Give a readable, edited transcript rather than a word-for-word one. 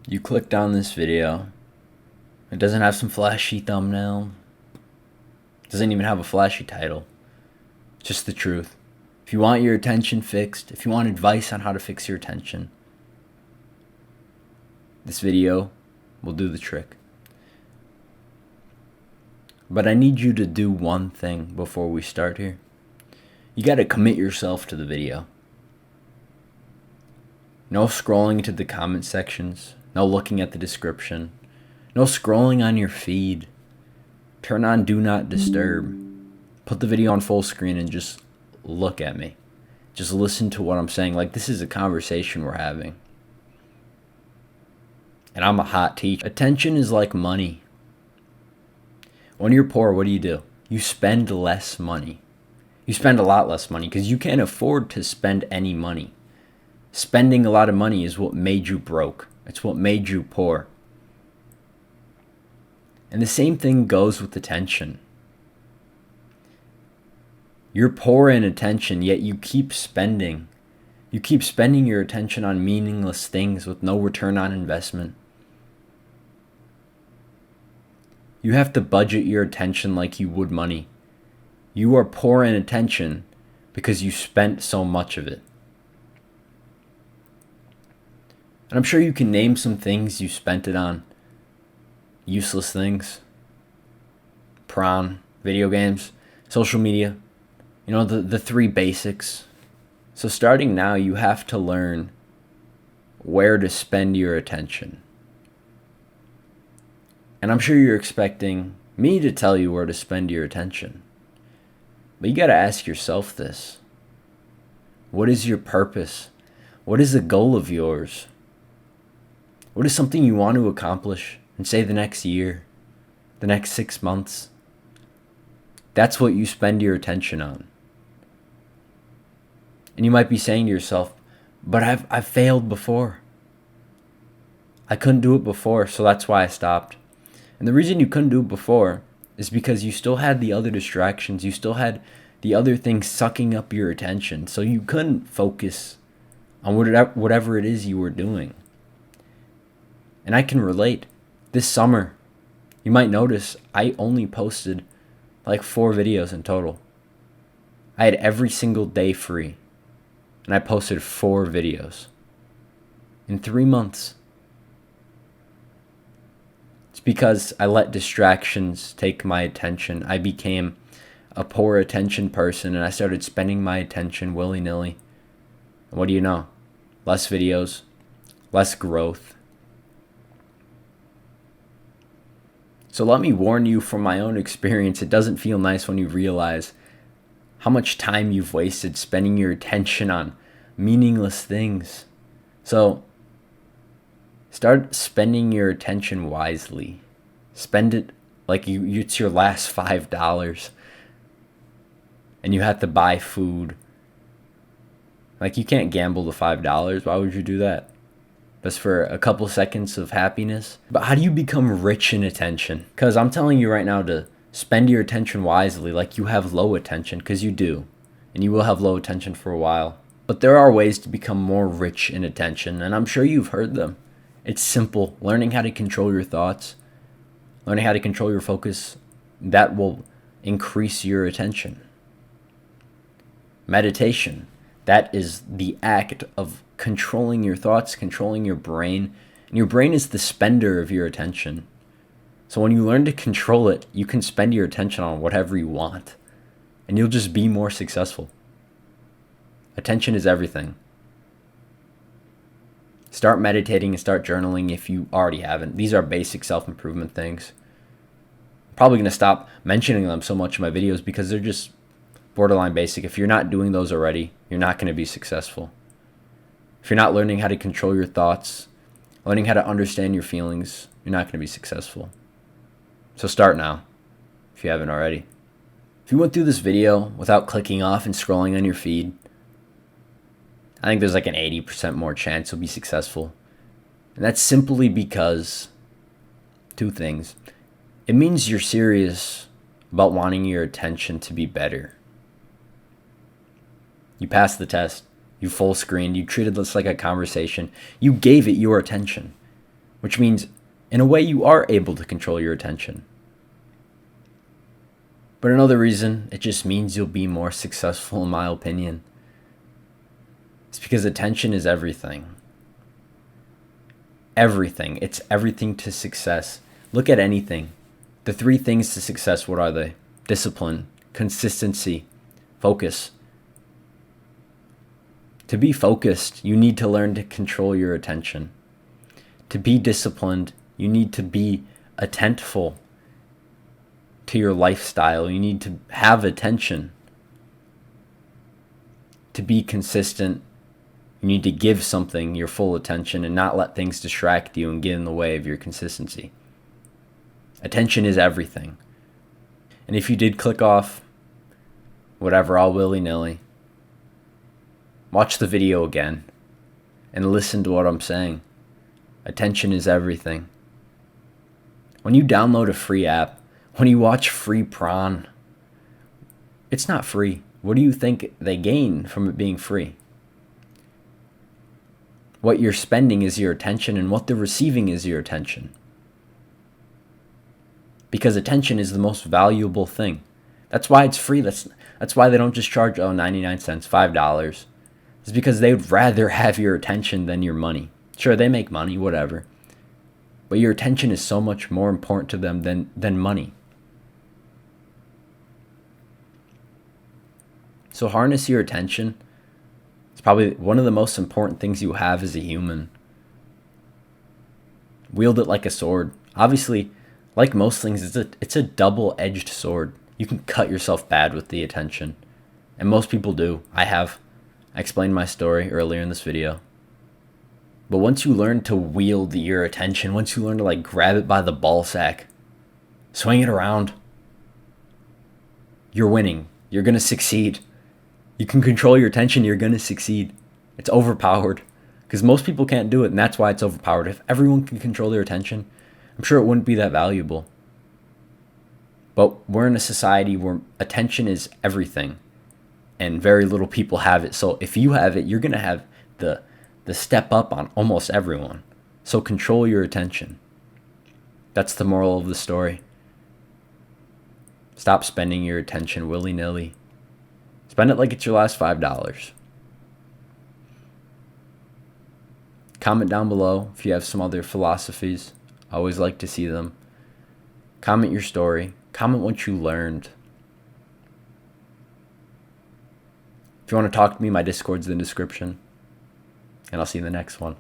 You clicked on this video. It doesn't have some flashy thumbnail. It doesn't even have a flashy title. Just the truth. If you want your attention fixed, if you want advice on how to fix your attention, this video will do the trick. But I need you to do one thing before we start here. You got to commit yourself to the video. No scrolling into the comment sections. No looking at the description. No scrolling on your feed. Turn on Do Not Disturb. Put the video on full screen and just look at me. Just listen to what I'm saying. Like, this is a conversation we're having. And I'm a hot teacher. Attention is like money. When you're poor, what do? You spend less money. You spend a lot less money because you can't afford to spend any money. Spending a lot of money is what made you broke. It's what made you poor. And the same thing goes with attention. You're poor in attention, yet you keep spending. You keep spending your attention on meaningless things with no return on investment. You have to budget your attention like you would money. You are poor in attention because you spent so much of it. And I'm sure you can name some things you spent it on. Useless things. Prawn, video games, social media. You know, the three basics. So starting now, you have to learn where to spend your attention. And I'm sure you're expecting me to tell you where to spend your attention. But you got to ask yourself this. What is your purpose? What is a goal of yours? What is something you want to accomplish in, say, the next year, the next 6 months? That's what you spend your attention on. And you might be saying to yourself, but I've failed before. I couldn't do it before, so that's why I stopped. And the reason you couldn't do it before is because you still had the other distractions. You still had the other things sucking up your attention. So you couldn't focus on whatever it is you were doing. And I can relate. This summer, you might notice I only posted like 4 videos in total. I had every single day free. And I posted 4 videos in 3 months. It's because I let distractions take my attention. I became a poor attention person and I started spending my attention willy-nilly. And what do you know? Less videos, less growth. So let me warn you from my own experience, it doesn't feel nice when you realize how much time you've wasted spending your attention on meaningless things. So start spending your attention wisely. Spend it like it's your last $5 and you have to buy food. Like, you can't gamble the $5. Why would you do that? Just for a couple seconds of happiness. But how do you become rich in attention? Because I'm telling you right now to spend your attention wisely, like you have low attention, because you do. And you will have low attention for a while. But there are ways to become more rich in attention, and I'm sure you've heard them. It's simple. Learning how to control your thoughts, learning how to control your focus, that will increase your attention. Meditation, that is the act of controlling your thoughts, controlling your brain. And your brain is the spender of your attention. So when you learn to control it, you can spend your attention on whatever you want. And you'll just be more successful. Attention is everything. Start meditating and start journaling if you already haven't. These are basic self-improvement things. I'm probably going to stop mentioning them so much in my videos because they're just borderline basic. If you're not doing those already, you're not going to be successful. If you're not learning how to control your thoughts, learning how to understand your feelings, you're not going to be successful. So start now, if you haven't already. If you went through this video without clicking off and scrolling on your feed, I think there's like an 80% more chance you'll be successful. And that's simply because 2 things. It means you're serious about wanting your attention to be better. You passed the test. You full screened. You treated this like a conversation. You gave it your attention, which means in a way you are able to control your attention. But another reason, it just means you'll be more successful, in my opinion. It's because attention is everything. Everything. It's everything to success. Look at anything. The 3 things to success, what are they? Discipline, consistency, focus. To be focused, you need to learn to control your attention. To be disciplined, you need to be attentful to your lifestyle. You need to have attention. To be consistent, you need to give something your full attention and not let things distract you and get in the way of your consistency. Attention is everything. And if you did click off whatever all willy-nilly, watch the video again and listen to what I'm saying. Attention is everything. When you download a free app, when you watch free prawn, it's not free. What do you think they gain from it being free? What you're spending is your attention, and what they're receiving is your attention. Because attention is the most valuable thing. That's why it's free. That's why they don't just charge 99 cents, $5. It's because they'd rather have your attention than your money. Sure, they make money, whatever. But your attention is so much more important to them than money. So harness your attention. It's probably one of the most important things you have as a human. Wield it like a sword. Obviously, like most things, it's a double-edged sword. You can cut yourself bad with the attention. And most people do. I explained my story earlier in this video. But once you learn to wield your attention, once you learn to grab it by the ball sack, swing it around, you're winning. You're going to succeed. You can control your attention, you're going to succeed. It's overpowered. Because most people can't do it, and that's why it's overpowered. If everyone can control their attention, I'm sure it wouldn't be that valuable. But we're in a society where attention is everything, and very little people have it. So if you have it, you're going to have the step up on almost everyone. So control your attention. That's the moral of the story. Stop spending your attention willy-nilly. Spend it like it's your last $5. Comment down below if you have some other philosophies. I always like to see them. Comment your story. Comment what you learned. If you want to talk to me, my Discord's in the description. And I'll see you in the next one.